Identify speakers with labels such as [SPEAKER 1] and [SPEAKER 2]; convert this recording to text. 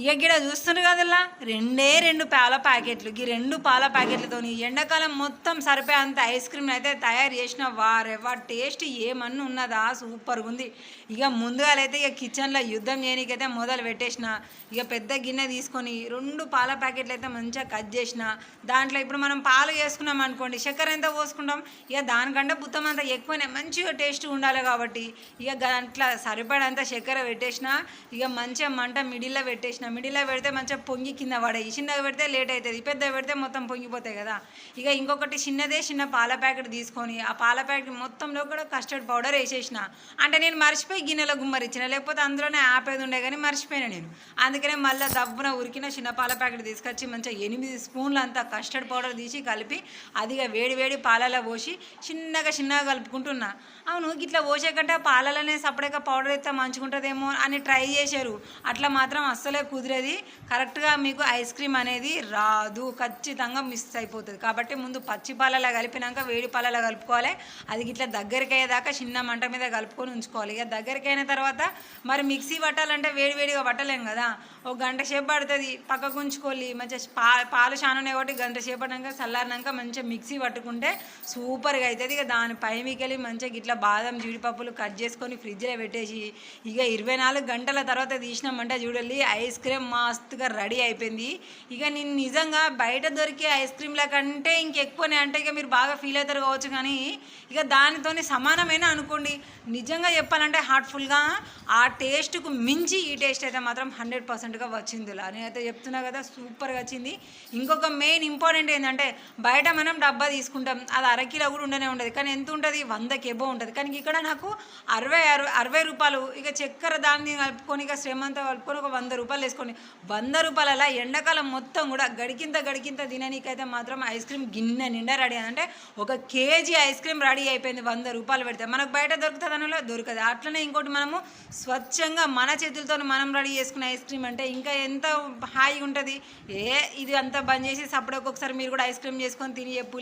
[SPEAKER 1] ఇక గిడ చూస్తున్నారు కదల్లా రెండే రెండు పాల ప్యాకెట్లు ఈ రెండు పాల ప్యాకెట్లతో ఎండాకాలం మొత్తం సరిపోయే అంత ఐస్ క్రీమ్ అయితే తయారు చేసిన వారెవా టేస్ట్ ఏమన్నా ఉన్నదా సూపర్గా ఉంది. ఇక ముందుగాలైతే ఇక కిచెన్లో యుద్ధం చేయడానికైతే మొదలు పెట్టేసిన. ఇక పెద్ద గిన్నె తీసుకొని రెండు పాల ప్యాకెట్లు అయితే మంచిగా కట్ చేసిన. దాంట్లో ఇప్పుడు మనం పాలు వేసుకున్నాం అనుకోండి, చక్కెర ఎంత పోసుకుంటాం, ఇక దానికంటే బుత్తం అంతా ఎక్కువనే మంచిగా టేస్ట్ ఉండాలి కాబట్టి ఇక దాంట్లో సరిపడంత చక్కెర పెట్టేసిన. ఇక మంచిగా మంట మిడిల్లో పెట్టేసిన. మిడిల్లో పెడితే మంచిగా పొంగి కింద పడాయి, చిన్నగా పెడితే లేట్ అవుతుంది, పెద్దగా పెడితే మొత్తం పొంగిపోతాయి కదా. ఇక ఇంకొకటి చిన్న పాల ప్యాకెట్ తీసుకొని ఆ పాల ప్యాకెట్ మొత్తంలో కూడా కస్టర్డ్ పౌడర్ వేసేసిన. అంటే నేను మర్చిపోయి గిన్నెలో గుమ్మరిచ్చిన, లేకపోతే అందులోనే ఆపేది ఉండే కానీ మర్చిపోయినా నేను. అందుకనే మళ్ళీ దబ్బున ఉరికిన చిన్న పాల ప్యాకెట్ తీసుకొచ్చి మంచిగా 8 స్పూన్లు అంతా కస్టర్డ్ పౌడర్ తీసి కలిపి అదిగా వేడి పాలలో పోసి చిన్నగా కలుపుకుంటున్నా. అవును ఇట్లా పోసే కంటే పాలలోనే సపరేట్గా పౌడర్ అయితే మంచుకుంటుందేమో అని ట్రై చేశారు. అట్లా మాత్రం అస్సలే కుదిరేది, కరెక్ట్గా మీకు ఐస్ క్రీమ్ అనేది రాదు, ఖచ్చితంగా మిస్ అయిపోతుంది. కాబట్టి ముందు పచ్చి పాలలో కలిపినాక వేడి పాలలో కలుపుకోవాలి. అది ఇట్లా దగ్గరికి అయ్యేదాకా చిన్న మంట మీద కలుపుకొని ఉంచుకోవాలి. ఇక దగ్గరికి అయిన తర్వాత మరి మిక్సీ పట్టాలంటే వేడిగా పట్టలేం కదా, ఒక గంట సేపు పడుతుంది, పక్కకు ఉంచుకోవాలి. మంచిగా పాలు చానునే ఒకటి గంట సేపు పడినాక చల్లారినాక మంచిగా మిక్సీ పట్టుకుంటే సూపర్గా అవుతుంది. ఇక దానిపై మీకెళ్ళి మంచిగా ఇట్లా బాదం జీడిపప్పులు కట్ చేసుకొని ఫ్రిడ్జ్లో పెట్టేసి ఇక 24 గంటల తర్వాత తీసినామంటే చూడాలి ఐస్ క్రీమ్ మస్తుగా రెడీ అయిపోయింది. ఇక నేను నిజంగా బయట దొరికే ఐస్ క్రీమ్ల కంటే ఇంకెక్కువనే, అంటే ఇక మీరు బాగా ఫీల్ అవుతారు కావచ్చు, కానీ ఇక దానితోనే సమానమైన అనుకోండి. నిజంగా చెప్పాలంటే హార్ట్ఫుల్గా ఆ టేస్ట్కు మించి ఈ టేస్ట్ అయితే మాత్రం 100%గా వచ్చింది. నేనైతే చెప్తున్నా కదా సూపర్గా వచ్చింది. ఇంకొక మెయిన్ ఇంపార్టెంట్ ఏంటంటే బయట మనం డబ్బా తీసుకుంటాం, అది అరకిలో కూడా ఉండనే ఉండదు, కానీ ఎంత ఉంటుంది 100కి ఎబో ఉంటుంది. కానీ ఇక్కడ నాకు 60 రూపాయలు. ఇక చక్కెర దాన్ని కలుపుకొని ఇక శ్రమంతా కలుపుకొని ఒక 100 రూపాయలు వేసుకొని 100 రూపాయల ఎండాకాలం మొత్తం కూడా గడికింత తిననీకైతే మాత్రం ఐస్ క్రీమ్ గిన్నె నిండా రెడీ అంటే 1 కేజీ ఐస్ క్రీమ్ రెడీ అయిపోయింది 100 రూపాయలు పెడితే. మనకు బయట దొరుకుతుందనో దొరకదు. అట్లనే ఇంకోటి మనము స్వచ్ఛంగా మన చేతులతో మనం రెడీ చేసుకునే ఐస్ క్రీమ్ అంటే ఇంకా ఎంత హాయిగా ఉంటుంది. ఇది అంతా బంద్ చేసి సప్పుడు ఒక్కొక్కసారి మీరు కూడా ఐస్ క్రీమ్ చేసుకొని తిని చెప్పు.